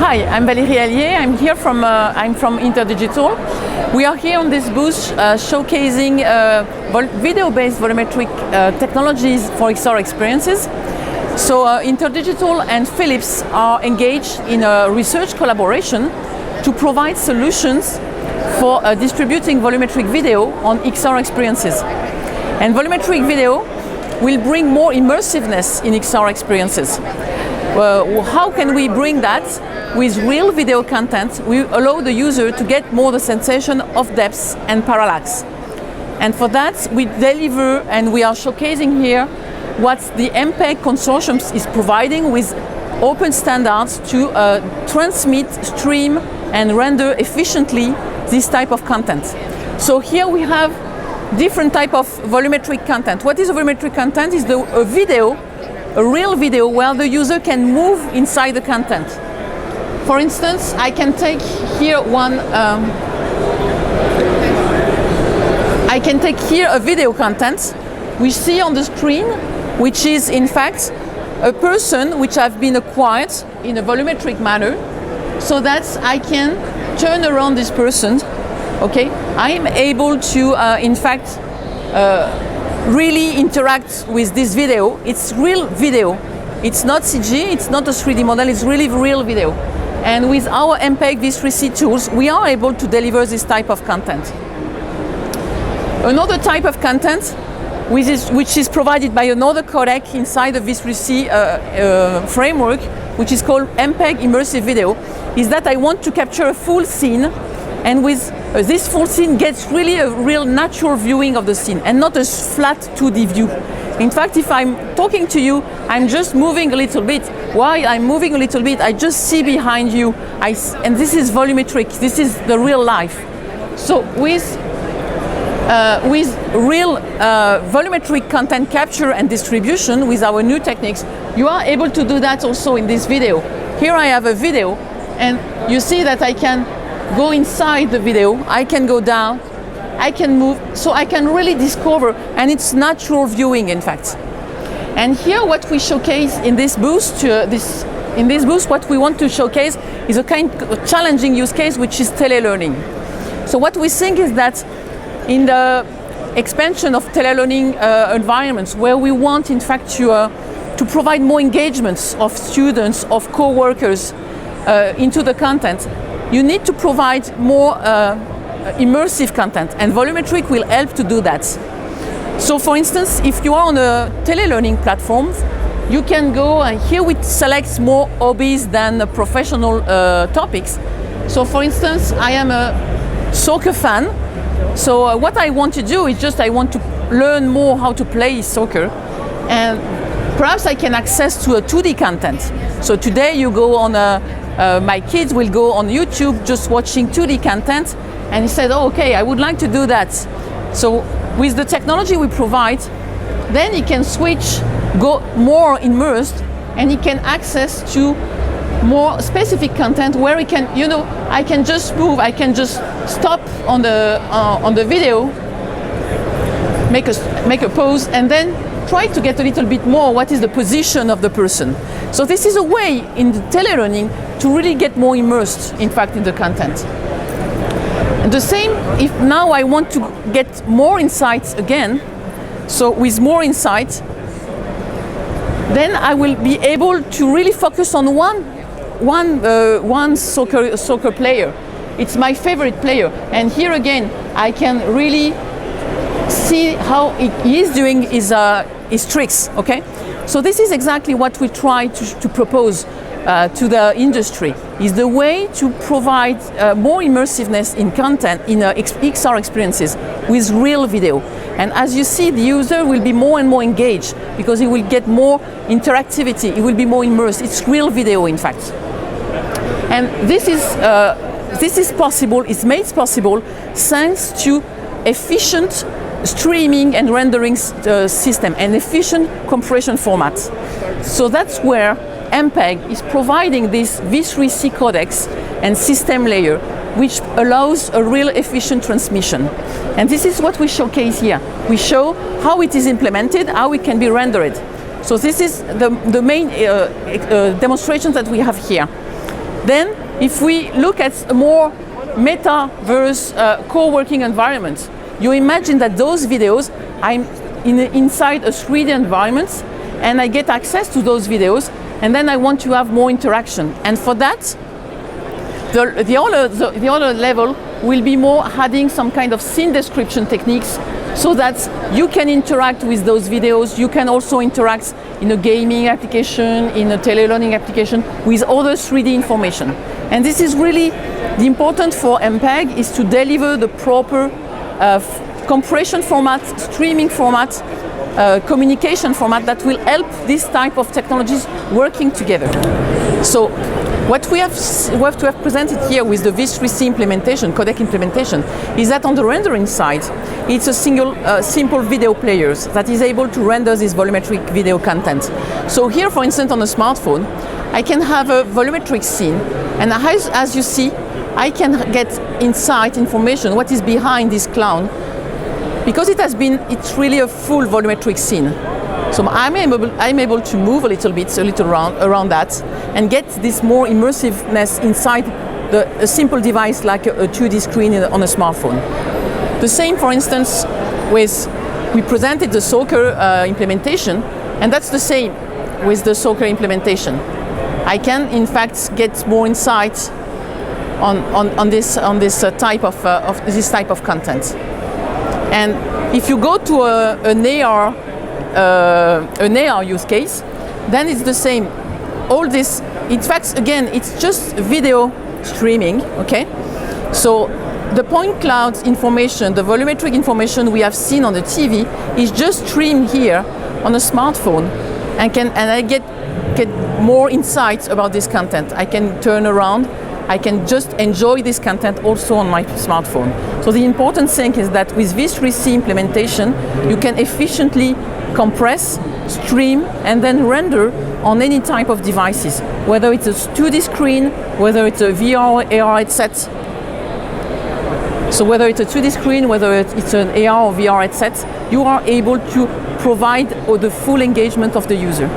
Hi, I'm Valérie Allier. I'm from InterDigital. We are here on this booth showcasing video-based volumetric technologies for XR experiences. So InterDigital and Philips are engaged in a research collaboration to provide solutions for distributing volumetric video on XR experiences. And volumetric video will bring more immersiveness in XR experiences. How can we bring that? With real video content, we allow the user to get more the sensation of depth and parallax. And for that, we deliver, and we are showcasing here what the MPEG consortium is providing with open standards to transmit, stream, and render efficiently this type of content. So here we have different type of volumetric content. What is a volumetric content? Is a video, a real video where the user can move inside the content. For instance, I can take here a video content we see on the screen, which is in fact a person which have been acquired in a volumetric manner, so that I can turn around this person. Okay, I am able to in fact really interact with this video. It's real video. It's not CG, it's not a 3D model, it's really real video. And with our MPEG V3C tools, we are able to deliver this type of content. Another type of content, which is provided by another codec inside the V3C framework, which is called MPEG Immersive Video, is that I want to capture a full scene, and with this full scene gets really a real natural viewing of the scene, and not a flat 2D view. In fact, if I'm talking to you, I'm just moving a little bit. While I'm moving a little bit, I just see behind you, and this is volumetric, this is the real life. So with real volumetric content capture and distribution with our new techniques, you are able to do that also in this video. Here I have a video, and you see that I can go inside the video, I can go down, I can move, so I can really discover, and it's natural viewing in fact. And here what we showcase in this booth, what we want to showcase is a kind of challenging use case, which is telelearning. So what we think is that in the expansion of telelearning environments, where we want in fact to provide more engagements of students, of co-workers into the content, you need to provide more immersive content, and volumetric will help to do that. So for instance, if you are on a telelearning platform, you can go, and here we select more hobbies than professional topics. So for instance, I am a soccer fan, so what I want to do is just I want to learn more how to play soccer, and perhaps I can access to a 2D content. So today you go on my kids will go on YouTube just watching 2D content, and he said, oh, okay, I would like to do that. So with the technology we provide, then he can switch, go more immersed, and he can access to more specific content where he can, I can just move, I can just stop on the video, make a pause, and then try to get a little bit more what is the position of the person. So this is a way in the telelearning to really get more immersed, in fact, in the content. And the same, if now I want to get more insights again, so with more insight, then I will be able to really focus on one soccer player. It's my favorite player, and here again I can really see how he is doing his tricks. Okay, so this is exactly what we try to propose to the industry, is the way to provide more immersiveness in content in XR experiences with real video. And as you see, the user will be more and more engaged because he will get more interactivity, he will be more immersed. It's real video in fact. And this is possible, it's made possible thanks to efficient streaming and rendering system and efficient compression format. So that's where MPEG is providing this V3C codecs and system layer, which allows a real efficient transmission. And this is what we showcase here. We show how it is implemented, how it can be rendered. So this is the main demonstration that we have here. Then, if we look at a more metaverse co-working environment, you imagine that those videos, I'm inside a 3D environment, and I get access to those videos, and then I want to have more interaction. And for that, the other level will be more adding some kind of scene description techniques, so that you can interact with those videos. You can also interact in a gaming application, in a telelearning application, with other 3D information. And this is really the important for MPEG, is to deliver the proper compression format, streaming format, communication format that will help this type of technologies working together. So what we have to have presented here with the V3C implementation, codec implementation, is that on the rendering side, it's a simple video player that is able to render this volumetric video content. So here, for instance, on a smartphone, I can have a volumetric scene, and as you see, I can get insight information, what is behind this clown, because it's really a full volumetric scene. So I'm able to move a little around that, and get this more immersiveness inside a simple device like a 2D screen on a smartphone. The same, for instance, we presented the soccer implementation, and that's the same with the soccer implementation. I can, in fact, get more insight on this type of content. And if you go to an AR use case, then it's the same. All this, in fact, again, it's just video streaming, okay? So the point cloud information, the volumetric information we have seen on the TV is just streamed here on a smartphone, and I get more insights about this content. I can turn around, I can just enjoy this content also on my smartphone. So the important thing is that with V3C implementation, you can efficiently compress, stream, and then render on any type of devices, whether it's a 2D screen, whether it's a VR, AR headset. So whether it's a 2D screen, whether it's an AR or VR headset, you are able to provide the full engagement of the user.